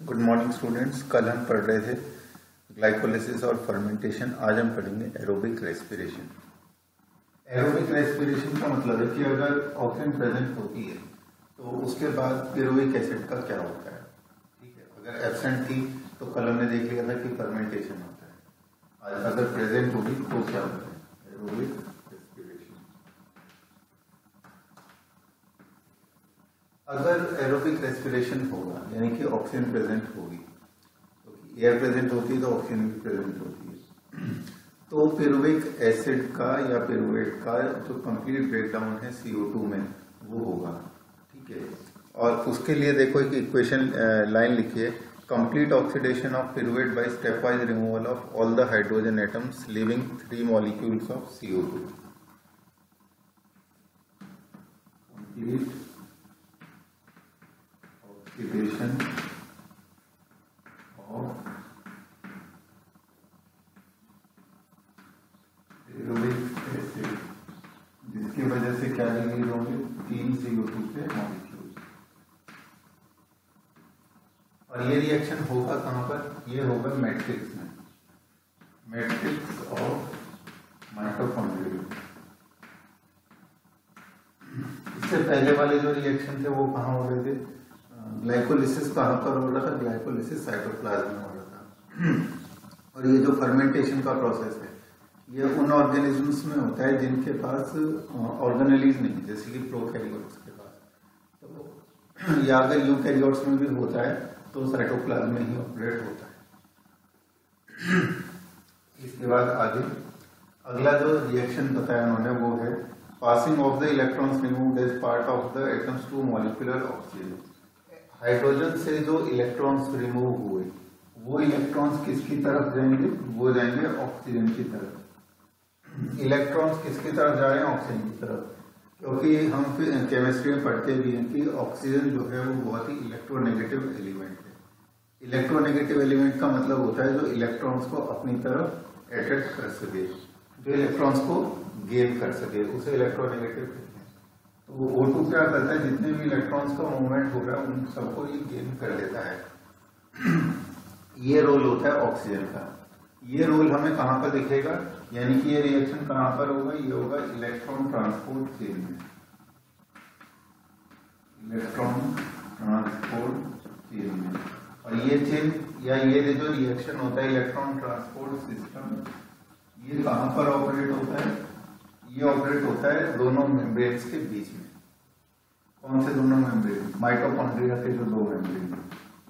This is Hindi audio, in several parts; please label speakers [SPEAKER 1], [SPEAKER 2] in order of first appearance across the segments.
[SPEAKER 1] Good morning students. कल हम पढ़ रहे थे ग्लाइकोलिसिस और फर्मेंटेशन। आज हम पढ़ेंगे एरोबिक रेस्पिरेशन। एरोबिक रेस्पिरेशन का मतलब है कि अगर ऑक्सीजन प्रेजेंट होती है तो उसके बाद पिरुविक एसिड का क्या होता है। ठीक है, अगर एब्सेंट थी तो कल हमने देख लिया था कि फर्मेंटेशन होता है। आज अगर प्रेजेंट होगी तो क्या होता है, एरोबिक रेस्पिरेशन। अगर एरोबिक रेस्पिरेशन होगा यानी कि ऑक्सीजन प्रेजेंट होगी, तो एयर प्रेजेंट होती है तो ऑक्सीजन भी प्रेजेंट होती है, तो पिरुविक एसिड का या पिरुवेट का जो कंप्लीट ब्रेकडाउन है CO2 में वो होगा। ठीक है, और उसके लिए देखो एक इक्वेशन लाइन लिखिए, complete oxidation of pyruvate by stepwise removal of all the hydrogen atoms leaving 3 molecules of CO2। Complete oxidation of pyruvic acid, जिसकी वजह से क्या रिलीज होंगे, 3 CO2 के मॉलिक्यूल। और ये रिएक्शन होगा कहां पर, ये होगा मैट्रिक्स में, मैट्रिक्स ऑफ माइटोकॉन्ड्रिया। इससे पहले वाले जो रिएक्शन थे वो कहाँ हो रहे थे, ग्लाइकोलिसिस कहाँ पर हो रहा था, ग्लाइकोलिसिस साइटोप्लाज्म में हो रहा था। और ये जो फर्मेंटेशन का प्रोसेस है ये उन ऑर्गेनिजम्स में होता है जिनके पास ऑर्गेनेलीज नहीं, जैसे कि प्रोकैरियोट्स के पास, तो या अगर यूकैरियोट्स में भी होता है तो साइटोप्लाज्म में ही ऑपरेट होता है। इसके बाद आगे अगला जो रिएक्शन बताया उन्होंने वो है passing of the electrons removed as part of the atoms to molecular oxygen. Hydrogen से जो इलेक्ट्रॉन्स रिमूव हुए वो इलेक्ट्रॉन्स किसकी तरफ जाएंगे, वो जाएंगे ऑक्सीजन की तरफ। इलेक्ट्रॉन्स किसकी तरफ जा रहे हैं, ऑक्सीजन की तरफ, क्योंकि हम केमिस्ट्री में पढ़ते भी हैं कि ऑक्सीजन जो है वो बहुत ही इलेक्ट्रोनेगेटिव एलिमेंट है। इलेक्ट्रोनेगेटिव एलिमेंट का मतलब होता है जो इलेक्ट्रॉन्स को अपनी तरफ अट्रैक्ट कर सके, जो इलेक्ट्रॉन्स को गेन कर सके, उसे इलेक्ट्रोनेगेटिव कहते हैं। तो O2 क्या करता है, जितने भी इलेक्ट्रॉन्स का मूवमेंट हो रहा है उन सबको ये गेन कर लेता है। ये रोल होता है ऑक्सीजन का। ये रोल हमें कहां पर दिखेगा, यानी कि ये रिएक्शन कहां पर होगा, ये होगा इलेक्ट्रॉन ट्रांसपोर्ट चेन में, इलेक्ट्रॉन ट्रांसपोर्ट चेन में। और ये चेन या ये जो रिएक्शन होता है इलेक्ट्रॉन ट्रांसपोर्ट सिस्टम, ये कहां पर ऑपरेट होता है, ये ऑपरेट होता है दोनों मेम्ब्रेन्स के बीच में। कौन से दोनों मेम्ब्रेन, माइटोकॉन्ड्रिया के जो दो मेम्ब्रेन,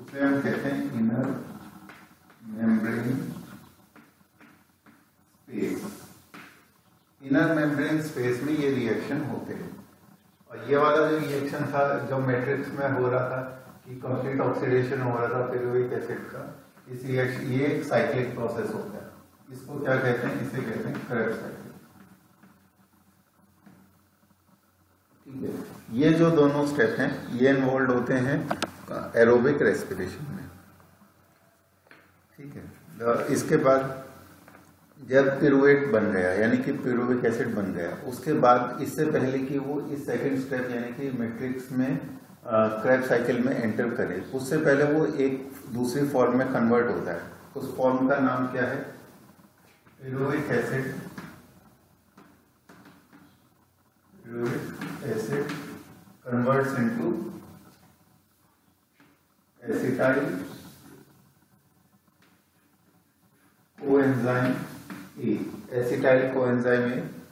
[SPEAKER 1] उसे हम कहते हैं inner membrane space. Inner membrane space में ये रिएक्शन होते हैं। और ये वाला जो रिएक्शन था जो मैट्रिक्स में हो रहा था कि कंप्लीट ऑक्सीडेशन हो रहा था पिरुविक एसिड का, इस रिएक्शन, ये एक साइक्लिक प्रोसेस होता है। इसको क्या कहते हैं, इसे कहते हैं क्रेब्स साइकिल। ठीक है, ये जो दोनों स्टेप हैं ये इन्वॉल्व होते हैं एरोबिक रेस्पिरेशन में। ठीक है, इसके बाद जब पिरुवेट बन गया यानी कि पिरुविक एसिड बन गया, उसके बाद इससे पहले कि वो इस सेकंड स्टेप यानी कि मैट्रिक्स में क्रेब्स साइकिल में एंटर करे, उससे पहले वो एक दूसरी फॉर्म में कन्वर्ट होता है। उस फॉर्म का नाम क्या है, pyruvic acid. Pyruvic acid converts into acetyl coenzyme A. Acetyl coenzyme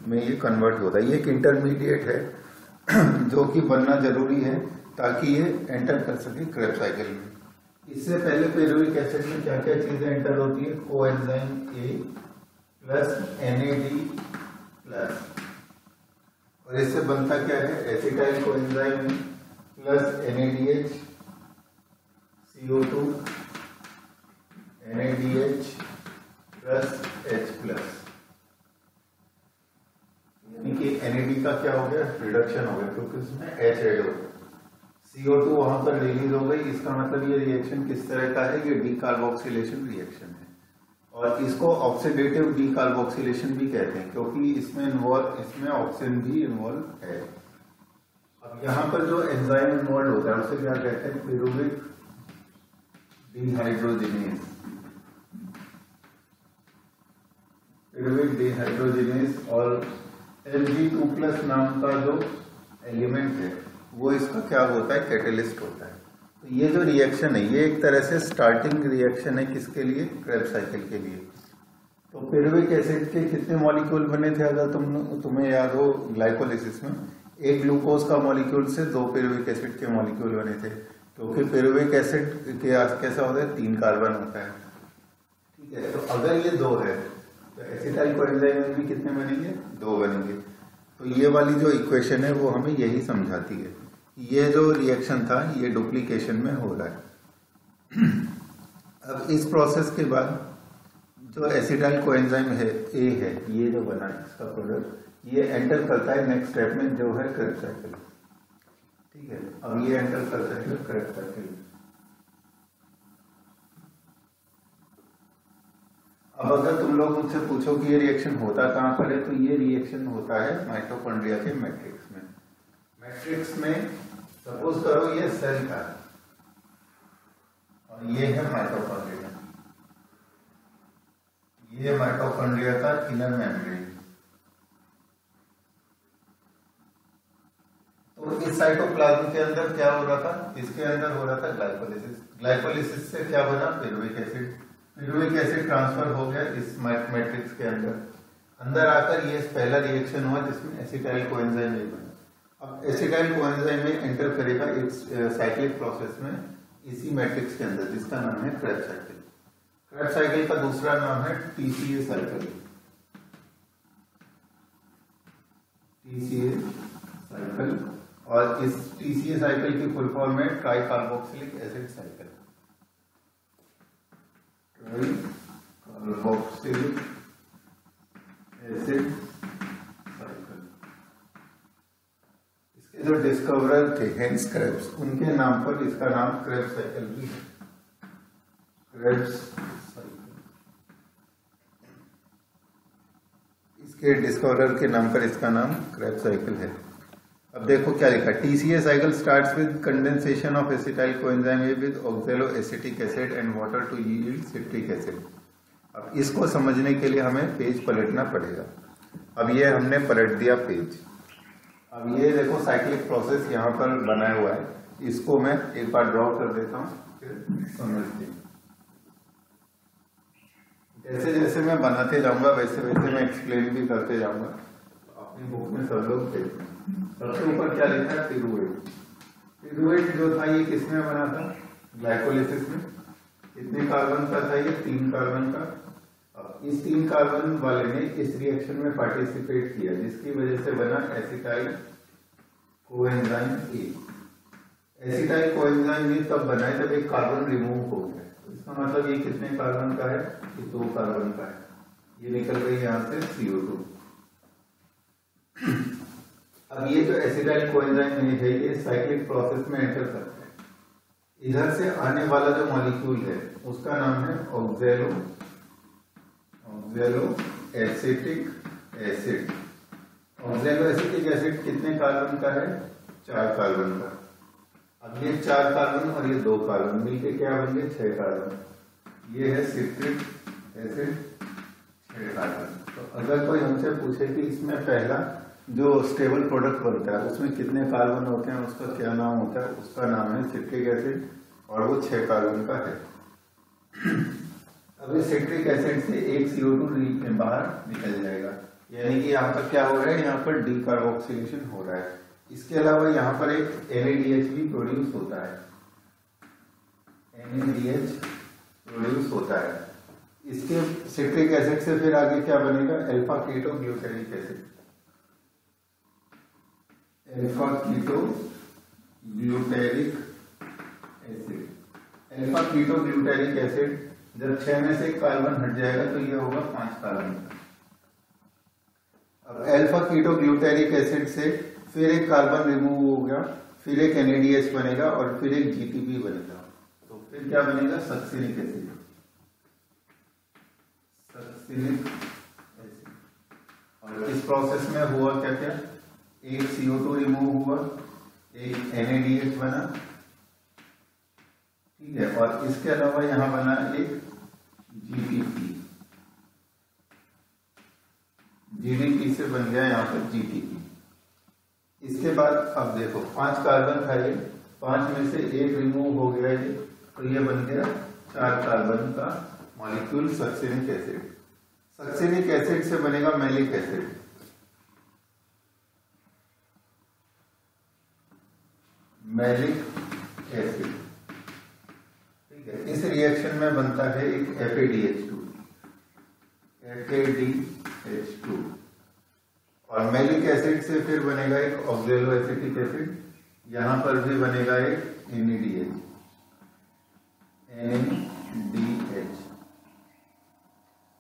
[SPEAKER 1] में ये कन्वर्ट होता है। ये एक इंटरमीडिएट है जो कि बनना जरूरी है ताकि ये एंटर कर सके क्रेब्स साइकिल में। इससे पहले पिरुविक एसिड में क्या क्या चीजें एंटर होती है, coenzyme A plus NAD plus, और इससे बनता क्या है, acetyl coenzyme plus NADH CO2 NADH plus H plus, यानी कि NAD का क्या हो गया, रिडक्शन हो गया क्योंकि उसमें H ऐड हो गया। CO2 वहां पर रिलीज हो गई। इसका मतलब ये रिएक्शन किस तरह का है, ये डीकार्बोक्सिलेशन रिएक्शन है। और इसको ऑक्सीडेटिव डीकार्बोक्सिलेशन भी कहते हैं क्योंकि इसमें ऑक्सीजन भी इन्वॉल्व है। अब यहाँ पर जो एंजाइम इन्वॉल्व होता है उसे क्या कहते हैं, पिरुविक डिहाइड्रोजिनेज, पिरुविक डिहाइड्रोजिनेज। और Mg2+ नाम का जो एलिमेंट है वो इसका क्या होता है, कैटेलिस्ट होता है। तो ये जो रिएक्शन है ये एक तरह से स्टार्टिंग रिएक्शन है किसके लिए, क्रेब्स साइकिल के लिए। तो पिरुविक एसिड के कितने मॉलिक्यूल बने थे, अगर तुम्हें याद हो ग्लाइकोलिसिस में, एक ग्लूकोज का मॉलिक्यूल से 2 पिरुविक एसिड के मॉलिक्यूल बने थे, क्योंकि पिरुविक एसिड के कैसा होता है, 3 कार्बन होता है, ठीक है। तो अगर ये 2 है तो एसिटाइल कोएंजाइम में भी कितने बनेंगे, 2 बनेंगे। तो ये वाली जो इक्वेशन है वो हमें यही समझाती है, ये जो रिएक्शन था ये डुप्लीकेशन में हो रहा है। अब इस प्रोसेस के बाद जो एसिटाइल कोएंजाइम है ए है, ये जो बना है इसका प्रोडक्ट, ये एंटर करता है नेक्स्ट स्टेप में जो है क्रेब्स साइकिल, ठीक है। अब ये एंटर करता है क्रेब्स साइकिल। अब अगर तुम लोग मुझसे पूछो कि ये रिएक्शन होता कहाँ पर है, तो ये रिएक्शन होता है माइटोकॉन्ड्रिया के मैट्रिक्स में। मैट्रिक्स में सपोज करो ये सेल था और ये है माइटोकॉन्ड्रिया, ये माइटोकॉन्ड्रिया का इनर मेम्ब्रेन। तो इस साइटोप्लाज्म के अंदर क्या हो रहा था, इसके अंदर हो रहा था ग्लाइकोलिसिस। ग्लाइकोलिसिस से क्या बना, पिरुविक एसिड। पिरुविक एसिड ट्रांसफर हो गया इस मैट्रिक्स के अंदर आकर ये पहला रिएक्शन हुआ जिसमें एसिटाइल कोएंजाइम नहीं बना। अब एसिटाइल कोएंजाइम में एंटर करेगा एक साइक्लिक प्रोसेस में इसी मैट्रिक्स के अंदर, जिसका नाम है क्रेब्स साइकिल। क्रेब्स साइकिल का दूसरा नाम है टीसीए साइकिल। टीसीए साइकिल, और इस टीसीए साइकिल की फुल फॉर्म है try carboxylic acid cycle. Carboxylic acid cycle. इसके जो डिस्कवरर थे हेंस क्रेब्स, उनके नाम पर इसका नाम क्रेब्स साइकिल भी है, क्रेब्स साइकिल। इसके डिस्कवरर के नाम पर इसका नाम क्रेब्स साइकिल है। अब देखो क्या लिखा, TCA cycle starts with condensation of acetyl coenzyme with oxaloacetic acid and water to yield citric acid. अब इसको समझने के लिए हमें पेज पलटना पड़ेगा। अब ये हमने पलट दिया पेज। अब ये देखो साइक्लिक प्रोसेस यहाँ पर बनाया हुआ है, इसको मैं एक बार ड्रॉ कर देता हूँ, फिर समझते हैं। जैसे जैसे मैं बनाते जाऊंगा वैसे वैसे मैं एक्सप्लेन भी करते जाऊंगा। अपनी बुक में सब लोग देखें, सबसे ऊपर क्या लिखा है, पिरुवेट। पिरुवेट जो था ये किसमें बना था, ग्लाइकोलिसिस में। कितने कार्बन का था ये, 3 कार्बन का। इस 3 कार्बन वाले ने इस रिएक्शन में पार्टिसिपेट किया, जिसकी वजह से बना acetyl coenzyme A. Acetyl coenzyme ए तब बना है जब एक कार्बन रिमूव हो गया। तो इसका मतलब ये कितने कार्बन का है, ये 2 कार्बन का है। ये निकल रही है यहां से CO2। अब ये जो एसिटाइल कोएंजाइम ए है ये साइक्लिक प्रोसेस में एंटर करता है। इधर से आने वाला जो मॉलिक्यूल है उसका नाम है oxalo acetic acid. Oxalo acetic acid कितने कार्बन का है, 4 कार्बन का। अब ये 4 कार्बन और ये 2 कार्बन मिलके क्या बन गए, 6 कार्बन। ये है सिट्रिक एसिड, 6 कार्बन। तो अगर कोई हमसे पूछे कि इसमें पहला जो स्टेबल प्रोडक्ट बनता है उसमें कितने कार्बन होते हैं, उसका क्या नाम होता है, उसका नाम है सिट्रिक एसिड, और वो 6 कार्बन का है। अब इस सिट्रिक एसिड से एक CO2 बाहर निकल जाएगा, यानी कि यहाँ पर क्या हो रहा है, यहाँ पर डीकार्बोक्सिलेशन हो रहा है। इसके अलावा यहाँ पर एक NADH भी प्रोड्यूस होता है, NADH प्रोड्यूस होता है। इसके सिट्रिक एसिड से फिर आगे क्या बनेगा, alpha keto glutaric acid. Alpha keto glutaric acid. Alpha keto glutaric acid जब 6 में से एक कार्बन हट जाएगा तो यह होगा 5 कार्बन का। अब अल्फा कीटो ग्लूटेरिक एसिड से फिर एक कार्बन रिमूव हो गया, फिर एक NADH बनेगा और फिर एक GTP बनेगा। तो फिर क्या बनेगा, सक्सिनिक एसिड। Succinic acid. और इस प्रोसेस में हुआ क्या क्या, एक CO2 रिमूव हुआ, एक NADH बना, ठीक है। और इसके अलावा यहाँ बना एक जीटीपी, जीडीपी से बन गया यहाँ पर जीटीपी। इसके बाद अब देखो 5 कार्बन था, ये 5 में से 1 रिमूव हो गया ये, तो ये बन गया 4 कार्बन का molecule succinic acid. Succinic acid से बनेगा मैलिक एसिड। मैलिक एसिड, ठीक है। इस रिएक्शन में बनता है एक FADH2, FADH2। और मैलिक एसिड से फिर बनेगा एक ऑक्सैलो एसिटिक एसिड, यहां पर भी बनेगा एक NADH।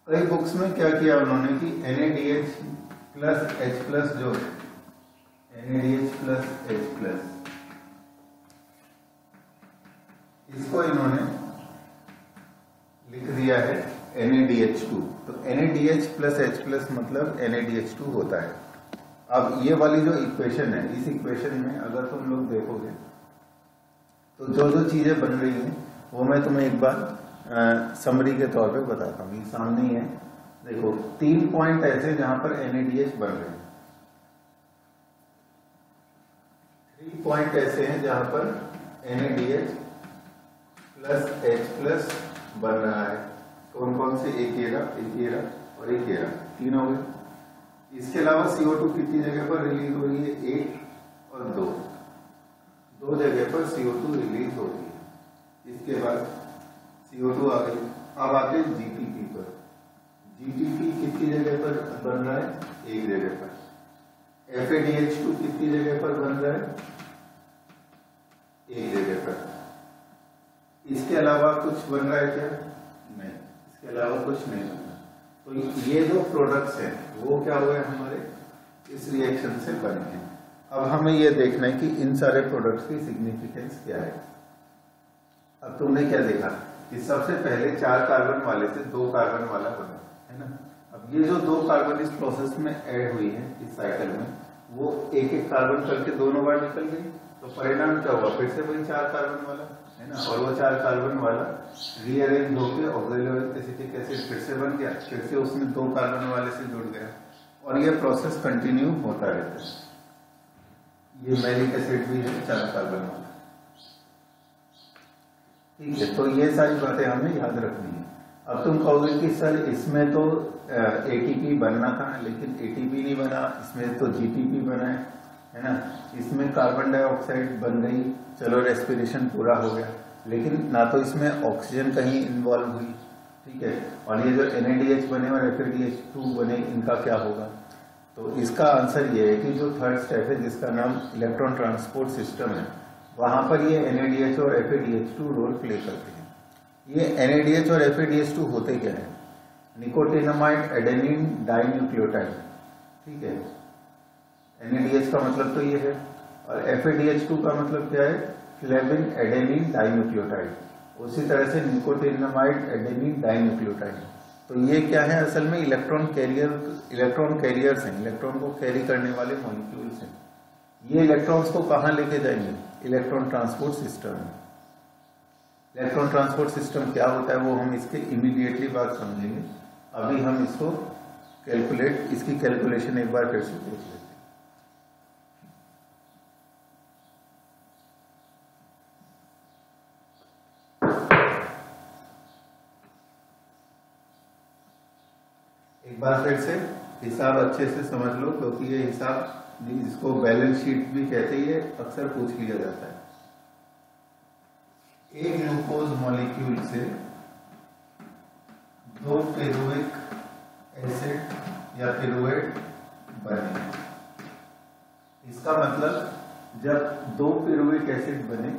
[SPEAKER 1] कई बुक्स में क्या किया उन्होंने कि NADH प्लस H प्लस जो है, NADH प्लस H प्लस, इसको इन्होंने लिख दिया है NADH2। तो NADH प्लस H प्लस मतलब NADH2 होता है। अब ये वाली जो इक्वेशन है, इस इक्वेशन में अगर तुम लोग देखोगे तो जो जो चीजें बन रही हैं वो मैं तुम्हें एक बार समरी के तौर पे बताता हूँ। ये सामने ही है, देखो 3 पॉइंट ऐसे जहां पर NADH बन रहे हैं, 3 पॉइंट ऐसे हैं जहां पर NADH प्लस H प्लस बन रहा है। कौन कौन से? एक ये रहा और एक ये रहा, 3 हो गए। इसके अलावा CO2 कितनी जगह पर रिलीज हो रही है? 1 और 2 जगह पर CO2 रिलीज हो रही है। इसके बाद CO2 आ गई। अब आते हैं GTP पर। GTP कितनी जगह पर बन रहा है? 1 जगह पर। FADH2 कितनी जगह पर बन रहा है? 1 जगह पर। इसके अलावा कुछ बन रहा है क्या? नहीं, इसके अलावा कुछ नहीं बन रहा। तो ये जो प्रोडक्ट्स हैं वो क्या हुए हमारे इस रिएक्शन से बने हैं। अब हमें ये देखना है कि इन सारे प्रोडक्ट्स की सिग्निफिकेंस क्या है। अब तुमने क्या देखा कि सबसे पहले 4 कार्बन वाले से 2 कार्बन वाला बना, है ना। अब ये जो 2 कार्बन इस प्रोसेस में ऐड हुई है इस साइकिल में, वो एक एक कार्बन करके दोनों बार निकल गई। तो परिणाम क्या हुआ? फिर से वही 4 कार्बन वाला, है ना। और वो 4 कार्बन वाला रीअरेंज होकर ऑक्सैलो एसिटिक एसिड फिर से बन गया, फिर से उसमें 2 कार्बन वाले से जुड़ गया, और ये प्रोसेस कंटिन्यू होता रहता है। ये मैलिक एसिड भी है 4 कार्बन वाला, ठीक है। तो ये सारी बातें हमें याद रखनी है। अब तुम कहोगे कि सर इसमें तो ATP बनना था, लेकिन ATP नहीं बना, इसमें तो GTP बना है ना। इसमें कार्बन डाइऑक्साइड बन गई, चलो रेस्पिरेशन पूरा हो गया, लेकिन ना तो इसमें ऑक्सीजन कहीं इन्वॉल्व हुई, ठीक है। और ये जो NADH बने और FADH2 बने, इनका क्या होगा? तो इसका आंसर ये है कि जो 3rd स्टेप है जिसका नाम इलेक्ट्रॉन ट्रांसपोर्ट सिस्टम है, वहां पर ये NADH और FADH2 रोल प्ले करते हैं। ये NADH और FADH2 होते क्या है? निकोटिनामाइड एडेनिन डाइन्यूक्लियोटाइड, ठीक है। NADH का मतलब तो ये है, और FADH2 का मतलब क्या है? Flavin adenine dinucleotide. उसी तरह से निकोटिनामाइड एडेनिन डाइन्यूक्लियोटाइड। तो ये क्या है? असल में इलेक्ट्रॉन कैरियर्स हैं, इलेक्ट्रॉन को कैरी करने वाले मॉलिक्यूल्स हैं। ये इलेक्ट्रॉन्स को कहाँ लेके जाएंगे? इलेक्ट्रॉन ट्रांसपोर्ट सिस्टम में। इलेक्ट्रॉन ट्रांसपोर्ट सिस्टम क्या होता है वो हम इसके इमीडिएटली बाद समझेंगे। अभी हम इसको इसकी कैलकुलेशन एक बार फिर से देख लेते हैं। एक बार फिर से हिसाब अच्छे से समझ लो, क्योंकि ये हिसाब जिसको बैलेंस शीट भी कहते हैं अक्सर पूछ लिया जाता है। एक ग्लूकोज मॉलिक्यूल से 2 पिरुविक एसिड या पिरुवेट बने। इसका मतलब जब 2 पिरुविक एसिड बने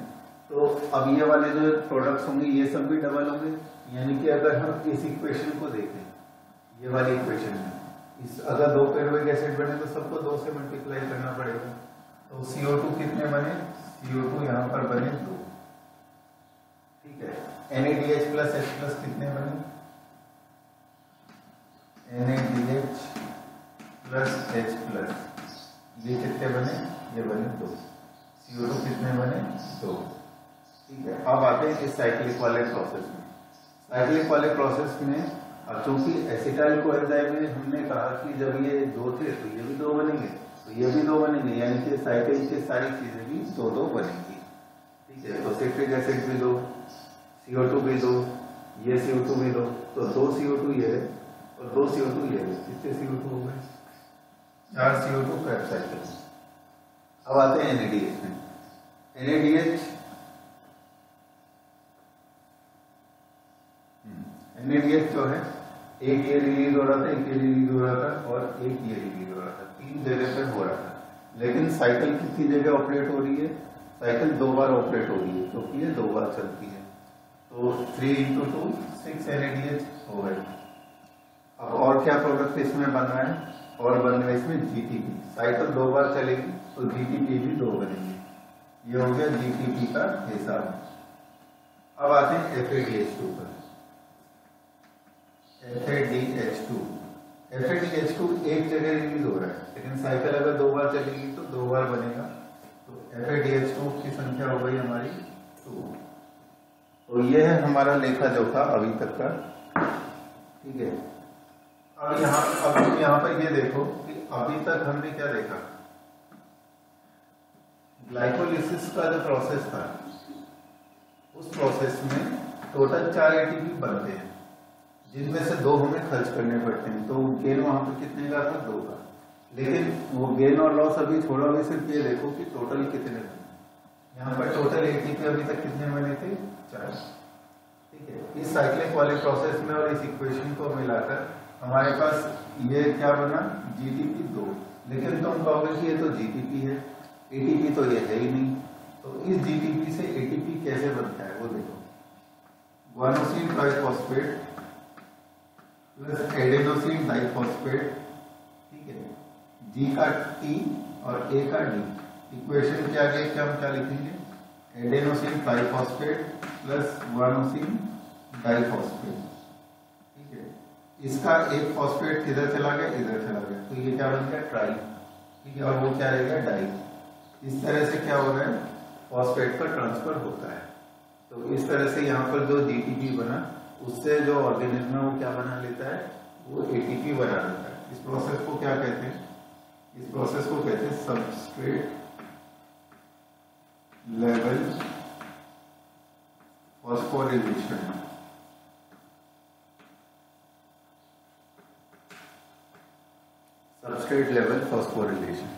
[SPEAKER 1] तो अब ये वाले जो प्रोडक्ट्स होंगे ये सब भी डबल होंगे। यानी कि अगर हम इस इक्वेशन को देखें, ये वाली इक्वेशन में अगर 2 पिरुविक एसिड बने तो सबको 2 से मल्टीप्लाई करना पड़ेगा। तो CO2 कितने बने? CO2 यहाँ पर बने 2, ठीक है। NADH प्लस H प्लस कितने बने? NADH प्लस H प्लस ये कितने बने? ये बने 2। CO2 कितने बने? 2। ठीक है, अब आते हैं इस साइक्लिक वाले प्रोसेस में। साइक्लिक वाले प्रोसेस में अब चूंकि एसिटाइल कोएंजाइम में हमने कहा कि जब ये 2 थे तो ये भी 2 बनेंगे, तो ये भी 2 बनेंगे, यानी कि साइकिल की सारी चीजें भी 2-2 बनेंगी। ठीक है, तो सिट्रिक एसिड भी 2, CO2 भी 2, ये CO2 भी 2, तो 2 CO2 ये है और 2 CO2 ये है, कितने CO2 हो गए? 4 CO2 का साइकिल। अब आते हैं NADH में। NADH जो है, एक ये रिलीज हो रहा था, एक ये रिलीज हो रहा था और एक ये रिलीज हो रहा था, 3 जगह पे हो रहा था। लेकिन साइकिल कितनी जगह ऑपरेट हो रही है? साइकिल 2 बार ऑपरेट हो रही है, क्योंकि ये 2 बार चलती है। तो 3 × 2 6 NADH हो गए। अब और क्या प्रोडक्ट इसमें बन रहा है? और बन रहा है इसमें GTP। साइकिल 2 बार चलेगी तो GTP भी 2 बनेंगे। ये हो गया GTP का हिसाब। अब आते हैं FADH2 पर। FADH2 एक जगह रिलीज हो रहा है, लेकिन साइकिल अगर 2 बार चलेगी तो 2 बार बनेगा। तो FADH2 की संख्या हो गई हमारी 2। तो ये है हमारा लेखा जोखा अभी तक का। ठीक है, अब यहाँ पर ये देखो कि अभी तक हमने क्या देखा? ग्लाइकोलिसिस का जो प्रोसेस था, उस प्रोसेस में टोटल 4 ATP बनते हैं, जिनमें से 2 हमें खर्च करने पड़ते हैं। तो गेन वहां पर कितने का था? 2 का। लेकिन वो गेन और लॉस अभी छोड़ा हुआ, सिर्फ ये देखो कि टोटल कितने बने। यहाँ पर टोटल ATP अभी तक कितने बने थे? 4। ठीक है, इस साइक्लिक वाले प्रोसेस में और इस इक्वेशन को मिलाकर हमारे पास ये क्या बना? GTP 2। लेकिन तुम कहोगे कि ये तो GTP है, ATP तो ये है ही नहीं। तो इस GTP से ATP कैसे बनता है वो देखो। Guanosine triphosphate plus adenosine diphosphate, ठीक है, G का T और A का D। इक्वेशन के आगे क्या हम क्या लिखेंगे? Adenosine triphosphate plus guanosine diphosphate. ठीक है, इसका एक फॉस्फेट किधर चला गया? इधर चला गया, तो ये क्या बन गया? ट्राई। ठीक है, और वो क्या रहेगा? डाई। इस तरह से क्या हो रहा है? फॉस्फेट का ट्रांसफर होता है। तो इस तरह से यहाँ पर जो GTP बना, उससे जो ऑर्गेनिज्म है वो क्या बना लेता है? वो ATP बना लेता है। इस प्रोसेस को क्या कहते हैं? इस प्रोसेस को कहते हैं substrate level phosphorylation. Substrate level phosphorylation.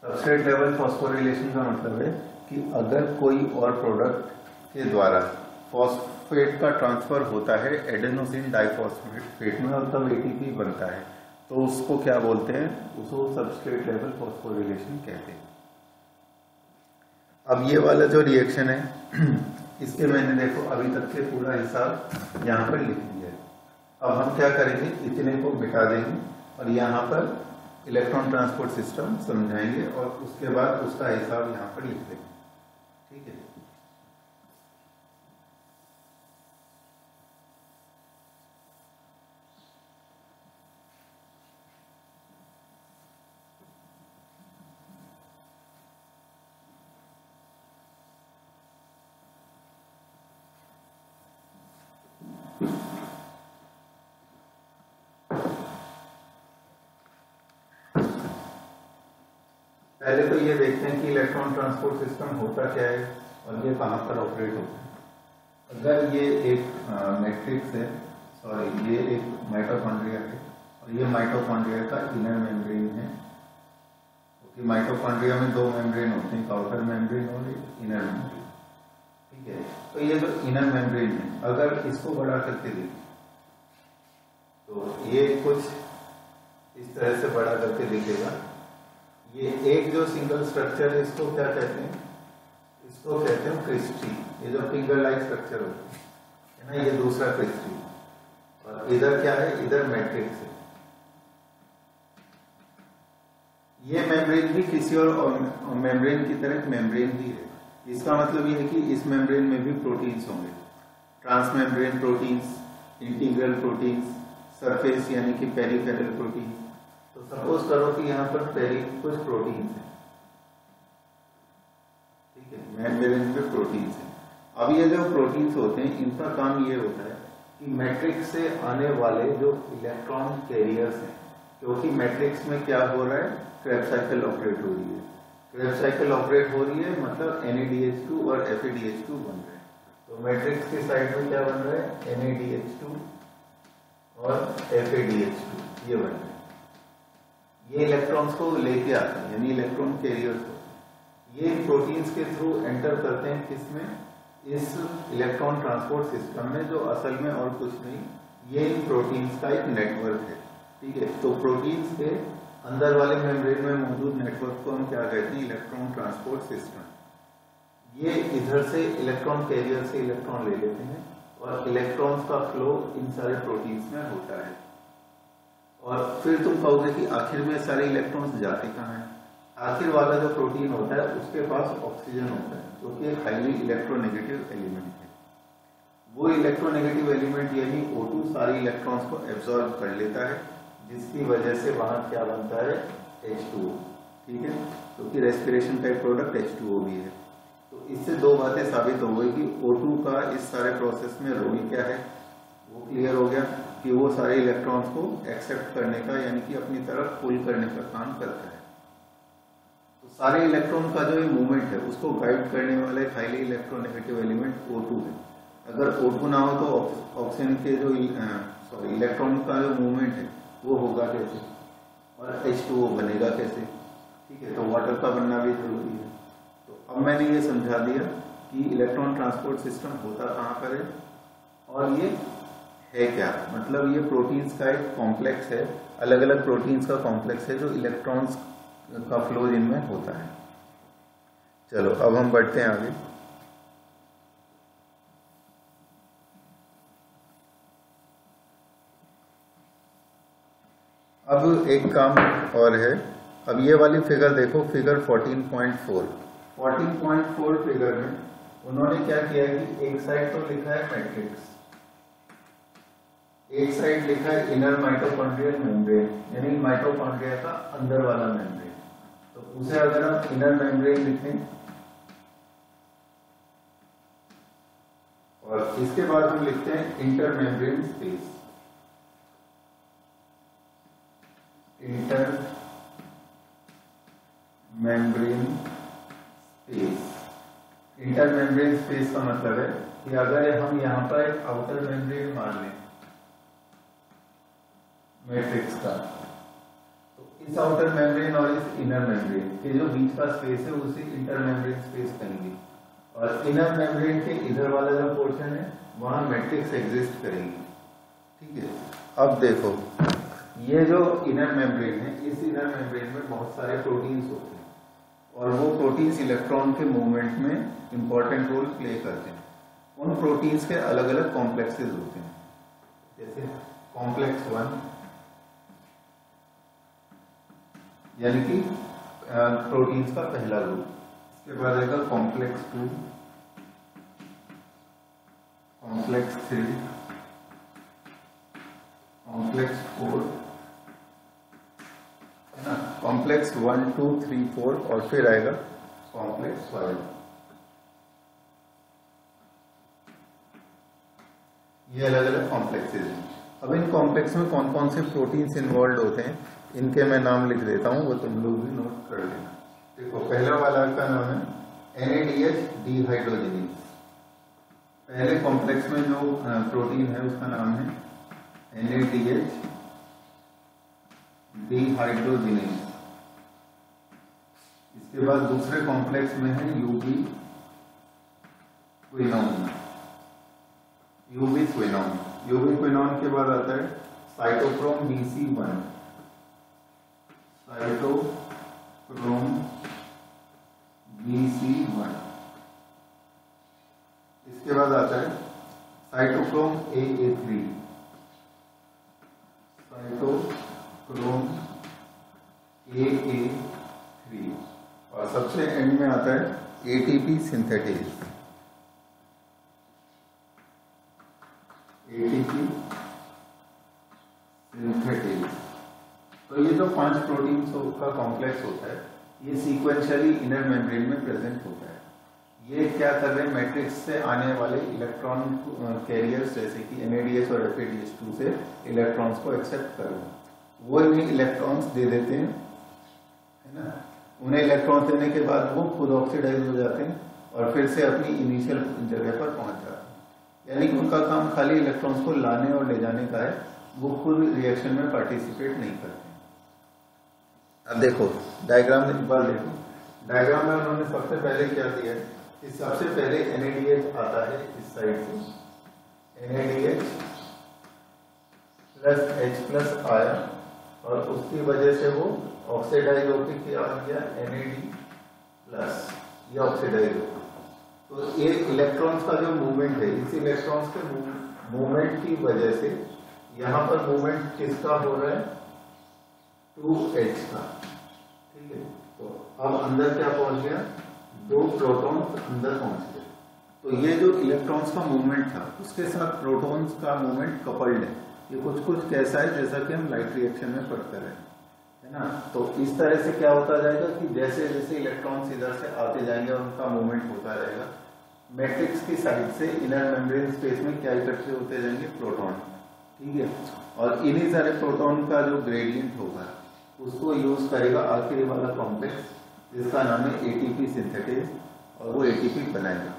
[SPEAKER 1] Substrate level phosphorylation का मतलब है कि अगर कोई और प्रोडक्ट के द्वारा फॉस्फेट का ट्रांसफर होता है एडेनोसिन डाइफॉस्फेट में और तब ATP बनता है, तो उसको क्या बोलते हैं? उसको सबस्ट्रेट लेवल फॉस्फोरिलेशन कहते हैं। अब ये वाला जो रिएक्शन है इसके मैंने देखो अभी तक के पूरा हिसाब यहाँ पर लिख दिया है। अब हम क्या करेंगे? इतने को मिटा देंगे और यहाँ पर इलेक्ट्रॉन ट्रांसपोर्ट सिस्टम समझाएंगे और उसके बाद उसका हिसाब यहाँ पर लिख देंगे। ठीक है, पहले तो ये देखते हैं कि इलेक्ट्रॉन ट्रांसपोर्ट सिस्टम होता क्या है और ये कहाँ पर ऑपरेट होता है। अगर ये एक मैट्रिक्स है, सॉरी ये एक माइटोकॉन्ड्रिया है और ये माइटोकॉन्ड्रिया का इनर मेम्ब्रेन है, क्योंकि माइटोकॉन्ड्रिया में 2 मेम्ब्रेन होते हैं, आउटर मेम्ब्रेन और इनर मेम्ब्रेन। ठीक है, तो ये जो इनर मेम्ब्रेन है, अगर इसको बड़ा करके देखें तो ये कुछ इस तरह से बड़ा करके दिखेगा। ये एक जो सिंगल स्ट्रक्चर है इसको क्या कहते हैं? इसको कहते हैं क्रिस्टी। ये जो फिंगर लाइक स्ट्रक्चर होता है ना, ये दूसरा क्रिस्टी। और इधर क्या है? इधर मैट्रिक्स है। ये मेम्ब्रेन भी किसी और मेम्ब्रेन की तरह मेम्ब्रेन भी है। इसका मतलब ये है कि इस मेम्ब्रेन में भी प्रोटीन्स होंगे, transmembrane proteins, integral proteins, surface यानी कि पेरिफेरल प्रोटीन। तो सपोज करो कि यहाँ पर कुछ प्रोटीन्स है, ठीक है, मेम्ब्रेन में प्रोटीन्स है। अब ये जो प्रोटीन्स होते हैं इनका काम ये होता है कि मैट्रिक्स से आने वाले जो इलेक्ट्रॉन कैरियर्स हैं, क्योंकि मैट्रिक्स में क्या हो रहा है, क्रेब्स साइकिल ऑपरेट हो रही है। क्रेब्स साइकिल ऑपरेट हो रही है मतलब NADH2 और FADH2 बन रहे हैं। तो मैट्रिक्स के साइड में क्या बन रहा है, NADH2 और FADH2 ये बन रहे हैं। ये इलेक्ट्रॉन्स को लेके आते हैं, यानी इलेक्ट्रॉन कैरियर्स होते हैं। ये प्रोटीन्स के थ्रू एंटर करते हैं किसमें, इस इलेक्ट्रॉन ट्रांसपोर्ट सिस्टम में, जो असल में और कुछ नहीं, ये प्रोटीन्स का एक नेटवर्क है। ठीक है, तो प्रोटीन्स के अंदर वाले मेम्ब्रेन में मौजूद नेटवर्क को हम क्या कहते हैं, इलेक्ट्रॉन ट्रांसपोर्ट सिस्टम। ये इधर से इलेक्ट्रॉन कैरियर से इलेक्ट्रॉन ले लेते हैं और इलेक्ट्रॉन्स का फ्लो इन सारे प्रोटीन्स में होता है। और फिर तुम कहोगे कि आखिर में सारे इलेक्ट्रॉन्स जाते कहाँ हैं। आखिर वाला जो प्रोटीन होता है उसके पास ऑक्सीजन होता है, जो कि एक हाईली इलेक्ट्रोनेगेटिव एलिमेंट है। वो इलेक्ट्रोनेगेटिव एलिमेंट यानी O2 सारे इलेक्ट्रॉन्स को एब्जॉर्ब कर लेता है, जिसकी वजह से वहां क्या बनता है, H2O। ठीक है, क्योंकि रेस्पिरेशन का एक प्रोडक्ट H2O भी है। तो इससे दो बातें साबित हो गई कि O2 का इस सारे प्रोसेस में रोल क्या है, वो क्लियर हो गया कि वो सारे इलेक्ट्रॉन्स को एक्सेप्ट करने का, यानी कि अपनी तरफ पुल करने का काम करता है। तो सारे इलेक्ट्रॉन का जो ये मूवमेंट है उसको गाइड करने वाला एक हाईली इलेक्ट्रोनेगेटिव एलिमेंट O2 है। अगर O2 ना हो तो ऑक्सीजन के जो इलेक्ट्रॉन का जो मूवमेंट है वो होगा कैसे, और H2O बनेगा कैसे। ठीक है, तो वाटर का बनना भी जरूरी है। तो अब मैंने ये समझा दिया कि इलेक्ट्रॉन ट्रांसपोर्ट सिस्टम होता कहाँ पर है और ये है क्या। मतलब ये प्रोटीन्स का एक कॉम्प्लेक्स है, अलग अलग प्रोटीन्स का कॉम्प्लेक्स है जो इलेक्ट्रॉन्स का फ्लो जिनमें होता है। चलो अब हम बढ़ते हैं आगे। अब एक काम और है। अब ये वाली फिगर देखो, फिगर 14.4 फिगर में उन्होंने क्या किया कि एक साइड तो लिखा है मैट्रिक्स, एक साइड लिखा है इनर माइटोकॉन्ड्रियल मेम्ब्रेन, यानी माइटोकॉन्ड्रिया का अंदर वाला मेम्ब्रेन। तो उसे अगर हम इनर मेम्ब्रेन लिखें और इसके बाद हम लिखते हैं inter membrane space, inter membrane space. Inter membrane space का मतलब है कि अगर हम यहां पर एक आउटर मेम्ब्रेन मान लें मैट्रिक्स का, तो इस आउटर मेम्ब्रेन और इस इनर मेम्ब्रेन के जो बीच का स्पेस है उसे इंटर मेम्ब्रेन स्पेस कहेंगे। और इनर मेम्ब्रेन के इधर वाला जो पोर्शन है वहां मैट्रिक्स एग्जिस्ट करेगी। ठीक है, अब देखो ये जो इनर मेम्ब्रेन है, इस इनर मेम्ब्रेन में बहुत सारे प्रोटीन्स होते हैं और वो प्रोटीन्स इलेक्ट्रॉन के मूवमेंट में इंपॉर्टेंट रोल प्ले करते हैं। उन प्रोटीन्स के अलग अलग कॉम्प्लेक्सेस होते हैं, जैसे कॉम्प्लेक्स 1 यानी कि प्रोटीन्स का पहला ग्रुप, इसके बाद आएगा कॉम्प्लेक्स 2, कॉम्प्लेक्स 3, कॉम्प्लेक्स 4, कॉम्प्लेक्स 1, 2, 3, 4 और फिर आएगा कॉम्प्लेक्स 5। ये अलग अलग कॉम्प्लेक्सेस हैं। अब इन कॉम्प्लेक्स में कौन कौन से प्रोटीन्स इन्वॉल्व होते हैं इनके मैं नाम लिख देता हूं, वो तुम लोग भी नोट कर लेना। देखो पहला वाला का नाम है NADH डिहाइड्रोजिनेज। पहले कॉम्प्लेक्स में जो प्रोटीन है उसका नाम है NADH डिहाइड्रोजिनेज। इसके बाद दूसरे कॉम्प्लेक्स में है यूबीक्विनोन। यूबीक्विनोन के बाद आता है साइटोक्रोम BC1, साइटोक्रोम BC1। इसके बाद आता है साइटोक्रोम AA3, साइटोक्रोम AA3 और सबसे एंड में आता है ATP सिंथेटेज, ATP सिंथेटेज। तो ये जो 5 प्रोटीन्स का कॉम्प्लेक्स होता है ये सीक्वेंशियली इनर मेम्ब्रेन में प्रेजेंट होता है। ये क्या कर रहे हैं, मैट्रिक्स से आने वाले इलेक्ट्रॉन कैरियर्स जैसे कि NADH और FADH2 से इलेक्ट्रॉन्स को एक्सेप्ट कर रहे हैं। वो इन्हें इलेक्ट्रॉन्स दे देते हैं, है ना। उन्हें इलेक्ट्रॉन्स देने के बाद वो खुद ऑक्सीडाइज हो जाते हैं और फिर से अपनी इनिशियल जगह पर पहुंच जाते हैं। यानी कि उनका काम खाली इलेक्ट्रॉन्स को लाने और ले जाने का है, वो खुद रिएक्शन में पार्टिसिपेट नहीं करते। अब देखो डायग्राम एक बार देखो, डायग्राम में उन्होंने सबसे पहले क्या दिया है कि सबसे पहले NADH आता है इस साइड से, NADH प्लस H प्लस आया और उसकी वजह से वो ऑक्सीडाइज होकर क्या आ गया NAD प्लस, ये ऑक्सीडाइज होगा। तो ये इलेक्ट्रॉन्स का जो मूवमेंट है, इस इलेक्ट्रॉन्स के मूवमेंट की वजह से यहाँ पर मूवमेंट किसका हो रहा है, 2H का, ठीक है। तो अब अंदर क्या पहुंच गया, 2 प्रोटॉन्स अंदर पहुंच गए। तो ये जो इलेक्ट्रॉन्स का मूवमेंट था उसके साथ प्रोटॉन्स का मूवमेंट कपल्ड है। ये कुछ कैसा है जैसा कि हम लाइट रिएक्शन में पढ़ते रहे, है ना। तो इस तरह से क्या होता जाएगा कि जैसे जैसे इलेक्ट्रॉन्स इधर से आते जाएंगे और उनका मूवमेंट होता रहेगा, मैट्रिक्स की साइड से इनर मेम्ब्रेन स्पेस में क्या इकट्ठे होते जाएंगे, प्रोटॉन, ठीक है। और इन्हीं सारे प्रोटॉन का जो ग्रेडियंट होगा उसको यूज करेगा आखिरी वाला कॉम्प्लेक्स जिसका नाम है ATP सिंथेटेज, और वो ATP बनाएगा।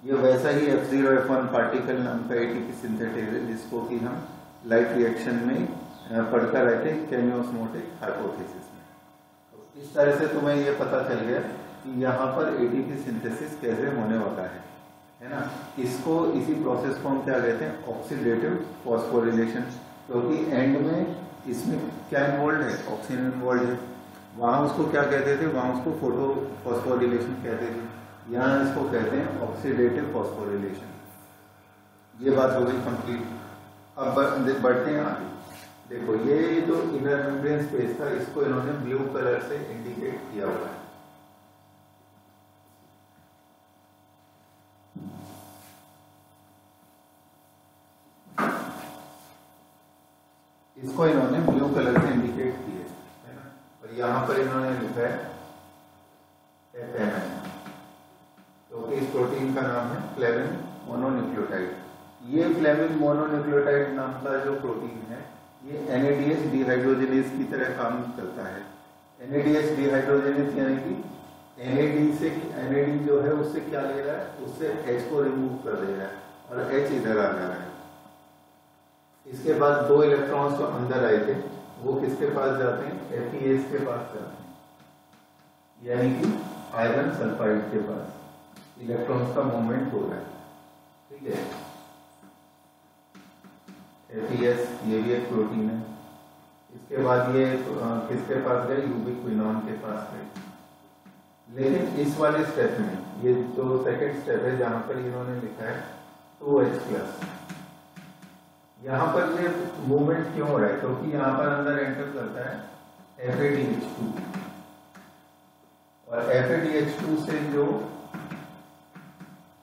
[SPEAKER 1] ये वैसा ही F0 F1 पार्टिकल नाम का ATP सिंथेटेज है जिसको कि हम लाइट रिएक्शन में पढ़कर रहे थे केमियोस्मोटिक हाइपोथेसिस में। तो इस तरह से तुम्हें ये पता चल गया कि यहाँ पर ATP सिंथेसिस कैसे होने वाला है ना। इसको इसी प्रोसेस को हम क्या कहते हैं, ऑक्सीडेटिव फॉस्फोरिलेशन, क्योंकि एंड में इसमें क्या इन्वॉल्व है, ऑक्सीजन इन्वॉल्व है। वहां उसको क्या कहते थे, वहां उसको फोटो फॉस्फोरिलेशन कहते थे, यहाँ इसको कहते हैं ऑक्सीडेटिव फॉस्फोरिलेशन। ये बात हो गई कंप्लीट। अब बढ़ते हैं आगे। देखो ये जो इनर मेम्ब्रेन स्पेस था इसको इन्होंने ब्लू कलर से इंडिकेट किया हुआ है। इसको इन्होंने ब्लू कलर से इंडिकेट किया है ना, और यहाँ पर इन्होंने लिखा है FMN, तो इस प्रोटीन का नाम है फ्लेविन मोनोन्यूक्लियोटाइड। ये फ्लेविन मोनोन्यूक्लियोटाइड नाम का जो प्रोटीन है ये NADH डिहाइड्रोजिनेज की तरह काम करता है। NADH डिहाइड्रोजिनेज यानी कि NAD जो है उससे क्या ले रहा है, उससे H को रिमूव कर दे रहा है और H इधर आ रहा है। इसके बाद 2 इलेक्ट्रॉन्स जो अंदर आए थे वो किसके पास जाते हैं, FeS के पास जाते हैं, यानी कि आयरन सल्फाइड के पास इलेक्ट्रॉन्स का मूवमेंट हो रहा है, ठीक है। FeS ये भी एक प्रोटीन है। इसके बाद ये किसके पास गए, यूबिक्विनोन के पास गए। लेकिन इस वाले स्टेप में, ये जो सेकंड स्टेप है जहां पर इन्होंने लिखा है 2H+, यहाँ पर ये मूवमेंट क्यों हो रहा है, क्योंकि यहाँ पर अंदर एंटर करता है FADH2 और FADH2 से जो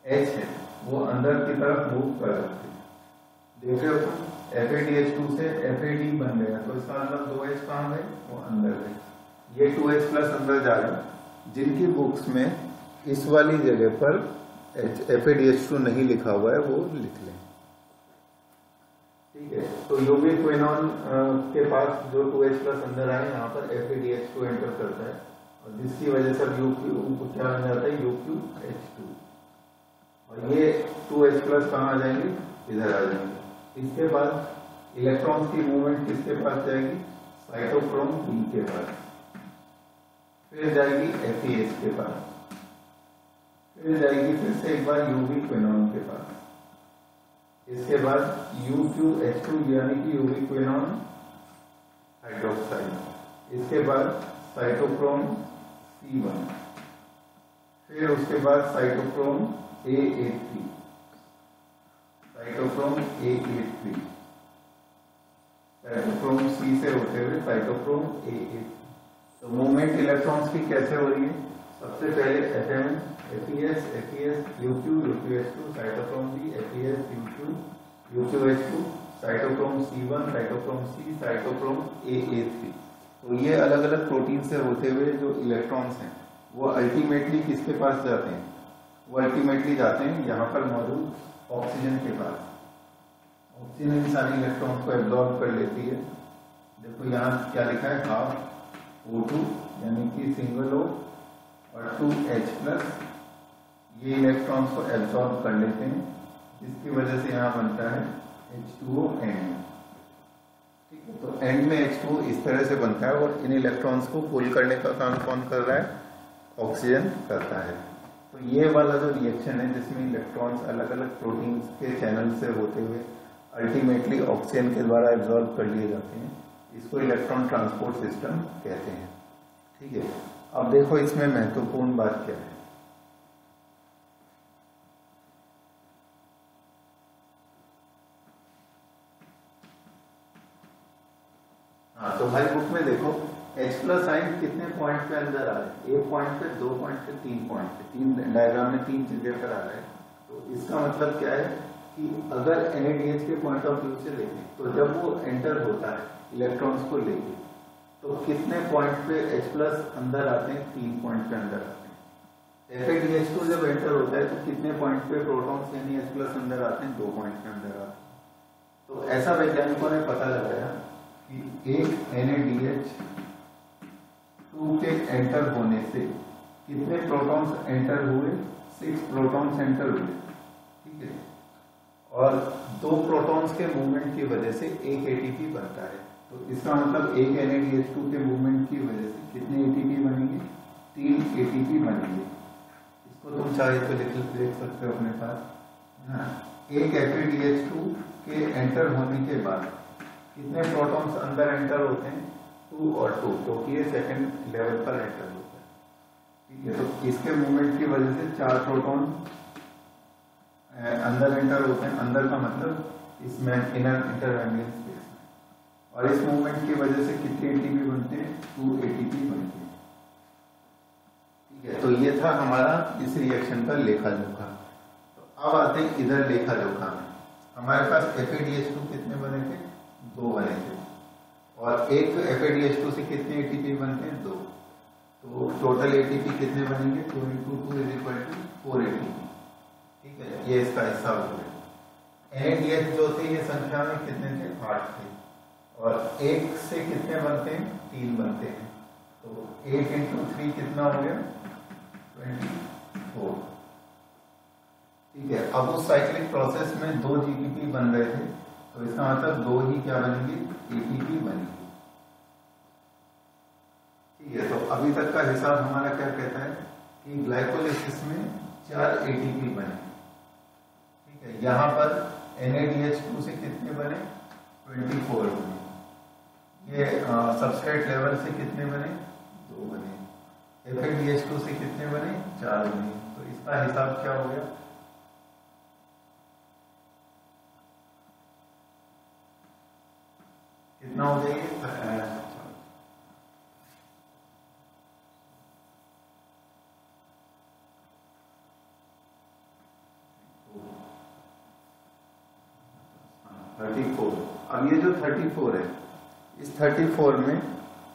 [SPEAKER 1] H है वो अंदर की तरफ मूव कर रहे थे। देख रहे हो, FADH2 से FAD बन गया, तो इसका मतलब 2H कहाँ गए, वो अंदर गए। ये 2H+ अंदर जा रहा है। जिनकी बुक्स में इस वाली जगह पर FADH2 नहीं लिखा हुआ है वो लिख लें, ठीक है। तो यूबिक्विनोन के पास जो 2H+ अंदर आए, यहाँ पर FADH2 एंटर करता है और जिसकी वजह से क्या बन जाता है, UQH2, और ये 2H+ कहाँ आ जाएंगे, इधर आ जाएंगे। इसके बाद इलेक्ट्रॉन की मूवमेंट किसके पास जाएगी, साइटोक्रोम B के पास, फिर जाएगी FeS के पास, फिर जाएगी फिर से एक बार यूबिक्विनोन के पास, इसके बाद UQH2 यानी कि यूबिक्विनोन हाइड्रोक्साइड, इसके बाद साइटोक्रोम C1, फिर उसके बाद cytochrome A83, cytochrome A83, cytochrome C से होते हुए साइटोक्रोम A83। तो मूवमेंट इलेक्ट्रॉन्स की कैसे हो रही है, सबसे पहले FMN, FeS, UQ, UQH2, cytochrome B, FeS, UQ, UQH2, cytochrome C1, cytochrome C, cytochrome A83। तो ये अलग अलग प्रोटीन से होते हुए जो इलेक्ट्रॉन्स हैं वो अल्टीमेटली किसके पास जाते हैं, वो अल्टीमेटली जाते हैं यहाँ पर मौजूद ऑक्सीजन के पास। ऑक्सीजन इन सारी इलेक्ट्रॉन को एब्जॉर्ब कर लेती है। देखो यहाँ क्या लिखा है, हाफ O2 यानी कि सिंगल O और 2H+, ये इलेक्ट्रॉन्स को एब्जॉर्ब कर लेते हैं, जिसकी वजह से यहाँ बनता है H2O एंड। ठीक है, तो एंड में H2O इस तरह से बनता है और इन इलेक्ट्रॉन्स को पुल करने का काम कौन कर रहा है, ऑक्सीजन करता है। तो ये वाला जो रिएक्शन है जिसमें इलेक्ट्रॉन्स अलग अलग प्रोटीन्स के चैनल से होते हुए अल्टीमेटली ऑक्सीजन के द्वारा एब्जॉर्ब कर लिए जाते हैं, इसको इलेक्ट्रॉन ट्रांसपोर्ट सिस्टम कहते हैं। ठीक है, अब देखो इसमें महत्वपूर्ण बात क्या है। हाँ, तो भाई बुक में देखो H+ आयन कितने पॉइंट पे अंदर आ रहे हैं, 1 पॉइंट पे, 2 पॉइंट पे, 3 पॉइंट पे, 3 डायग्राम में 3 जगह पर आ रहे हैं। तो इसका मतलब क्या है कि अगर NADH के पॉइंट ऑफ व्यू से देखें तो जब वो एंटर होता है इलेक्ट्रॉन्स को लेके, तो कितने पॉइंट पे H+ अंदर आते हैं, 3 पॉइंट पे अंदर आते हैं। FADH2 जब एंटर होता है तो कितने पॉइंट पे प्रोटॉन्स यानी H+ अंदर आते हैं, 2 पॉइंट पे अंदर आते हैं। तो ऐसा वैज्ञानिकों ने पता लगाया कि एक NADH2 के एंटर होने से कितने प्रोटॉन्स एंटर हुए, 6 प्रोटॉन्स एंटर हुए। ठीक है, और 2 प्रोटॉन्स के मूवमेंट की वजह से एक ATP बनता है। तो इसका मतलब एक NADH2 के मूवमेंट की वजह से कितने ATP बनेंगे, 3 ATP बनेंगे। इसको तुम चाहे तो लिख सकते हो अपने पास। एक FADH2 के एंटर होने के बाद कितने प्रोटॉन्स अंदर एंटर होते हैं, 2 और 2, क्योंकि ये सेकंड लेवल पर एंटर होता है। ठीक है, तो इसके मूवमेंट की वजह से 4 प्रोटॉन अंदर एंटर होते हैं। अंदर का मतलब इसमें इनर इंटरमेम्ब्रेन स्पेस में। और इस मूवमेंट की वजह से कितने ATP बनते हैं, 2 ATP बनते हैं। ठीक है, तो ये था हमारा इस रिएक्शन का लेखा जोखा। तो अब आते हैं इधर लेखा जोखा में। हमारे पास FADH2 कितने बने थे, 2 बने थे, और एक FADH2 से कितने ATP बनते हैं, 2। तो टोटल ATP कितने बनेंगे, 2 × 2 = 4 ATP। ठीक है, ये इसका हिस्सा हो गया। NADH जो थे ये संख्या में कितने थे, 8 थे, और 1 से कितने बनते हैं, 3 बनते हैं। तो 8 × 3 कितना हो गया, 24। ठीक है, अब उस साइक्लिक प्रोसेस में 2 GTP बन रहे थे, तो इसका मतलब 2 ही क्या बनेंगे, ATP बनेंगे। ठीक है, तो अभी तक का हिसाब हमारा क्या कहता है कि ग्लाइकोलिसिस में 4 ATP बने। ठीक है, यहाँ पर NADH2 से कितने बने, 24 बने। ये सबस्ट्रेट लेवल से कितने बने, 2 बने। FADH2 से कितने बने, 4 बने। तो इसका हिसाब क्या हो गया, कितना हो जाएगी, 34। अब ये जो 34 है, इस 34 में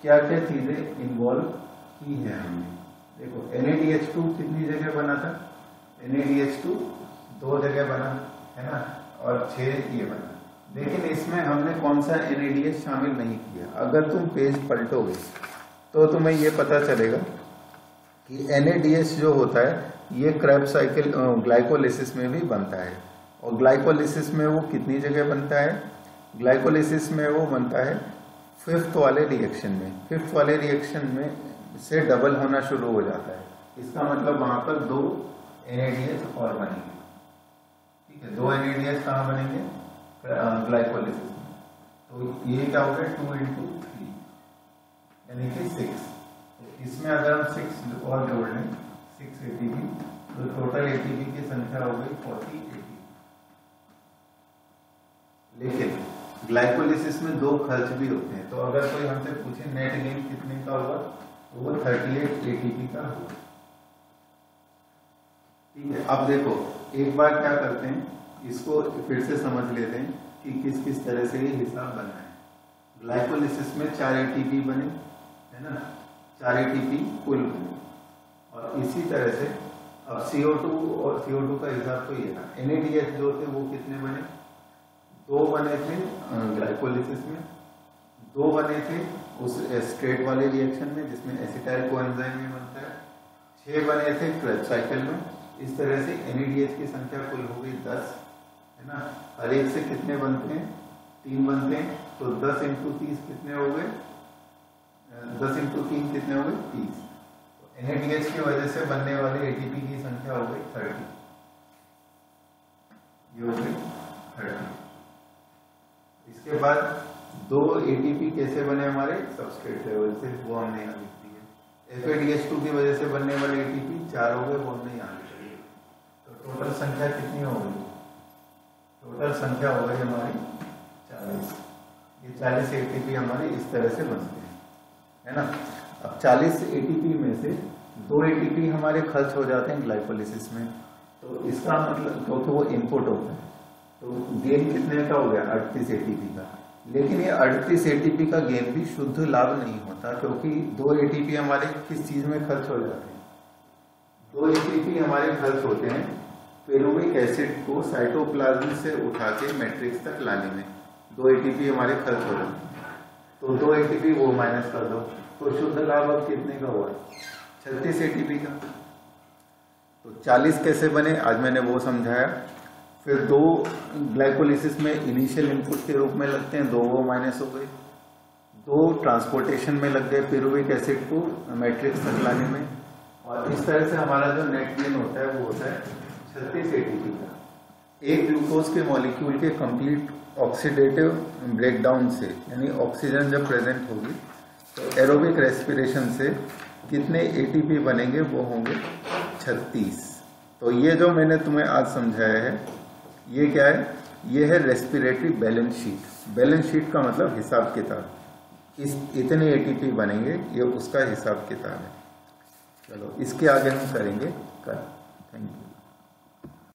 [SPEAKER 1] क्या क्या चीजें इन्वॉल्व की है हमने। देखो NADH2 कितनी जगह बना था, NADH2 2 जगह बना है ना, और 6 ये बना। लेकिन इसमें हमने कौन सा NADH शामिल नहीं किया। अगर तुम पेज पलटोगे तो तुम्हें ये पता चलेगा कि NADH जो होता है ये क्रेब्स साइकिल ग्लाइकोलिसिस में भी बनता है। और ग्लाइकोलिसिस में वो कितनी जगह बनता है, ग्लाइकोलिसिस में वो बनता है 5th वाले रिएक्शन में। 5th वाले रिएक्शन में से डबल होना शुरू हो जाता है। इसका मतलब वहां पर 2 NADH और बनेंगे। ठीक है, 2 NADH कहाँ बनेंगे, ग्लाइकोलिसिस में। तो ये क्या हो गया, 2 × 3 यानी कि 6। इसमें अगर हम 6 और जोड़ लें, 6 ATP, तो टोटल ATP की संख्या हो गई 40 ATP। लेकिन ग्लाइकोलिसिस में 2 खर्च भी होते हैं। तो अगर कोई हमसे पूछे नेट गेन कितने का हुआ, तो वो 38 ATP का हुआ। ठीक है, अब देखो एक बार क्या करते हैं, इसको फिर से समझ लेते हैं कि किस किस तरह से ये हिसाब बना है। ग्लाइकोलिसिस में 4 ATP बने, है ना, 4 ATP कुल बने। और इसी तरह से अब CO2 और CO2 का हिसाब तो ये था। NADH जो थे वो कितने बने, 2 बने थे ग्लाइकोलिसिस में, 2 बने थे उस स्ट्रेट वाले रिएक्शन में जिसमें एसिटाइल कोएंजाइम में बनता है, 6 बने थे क्रेब्स साइकिल में। इस तरह से NADH की संख्या कुल हो गई 10, है ना। हर एक से कितने बनते हैं, 3 बनते हैं, तो 10 × 30 कितने हो गए, 10 × 3 कितने हो गए, 30। NADH की वजह से बनने वाले ATP की संख्या हो गई 30, ये हो गई 30। इसके बाद 2 ATP कैसे बने हमारे सबस्ट्रेट लेवल से, वो हमने यहाँ लिख दी है। FADH2 की वजह से बनने वाले ATP 4 हो गए, वो हमने यहाँ लिख दी है। तो टोटल संख्या कितनी हो गई, टोटल संख्या हो गई हमारी 40। ये 40 ATP हमारी इस तरह से बनते हैं, है ना। अब 40 ATP में से 2 ATP हमारे खर्च हो जाते हैं ग्लाइकोलिसिस में, तो इसका मतलब क्योंकि वो इनपुट होता है, तो गेन कितने का हो गया, 38 ATP का। लेकिन ये 38 ATP का गेन भी शुद्ध लाभ नहीं होता, क्योंकि 2 ATP हमारे किस चीज में खर्च हो जाते हैं, 2 ATP हमारे खर्च होते हैं पेरुविक एसिड को साइटोप्लाज्म से उठा के मैट्रिक्स तक लाने में, 2 ATP हमारे खर्च हो जाते हैं। तो 2 ATP वो माइनस कर दो, तो शुद्ध लाभ अब कितने का हुआ, 36 ATP का। तो 40 कैसे बने आज मैंने वो समझाया। फिर 2 ग्लाइकोलिसिस में इनिशियल इनपुट के रूप में लगते हैं, 2 वो माइनस हो गए, 2 ट्रांसपोर्टेशन में लग गए पिरुविक एसिड को मैट्रिक्स तक लाने में, और इस तरह से हमारा जो नेट गेन होता है वो होता है 36 ATP का। एक ग्लूकोज के मॉलिक्यूल के कंप्लीट ऑक्सीडेटिव ब्रेकडाउन से, यानी ऑक्सीजन जब प्रेजेंट होगी तो एरोबिक रेस्पिरेशन से कितने ATP बनेंगे, वो होंगे 36। तो ये जो मैंने तुम्हें आज समझाया है ये क्या है, ये है respiratory balance sheet. Balance sheet का मतलब हिसाब किताब, इस इतने ATP बनेंगे, ये उसका हिसाब किताब है। चलो इसके आगे हम करेंगे कल। Thank you.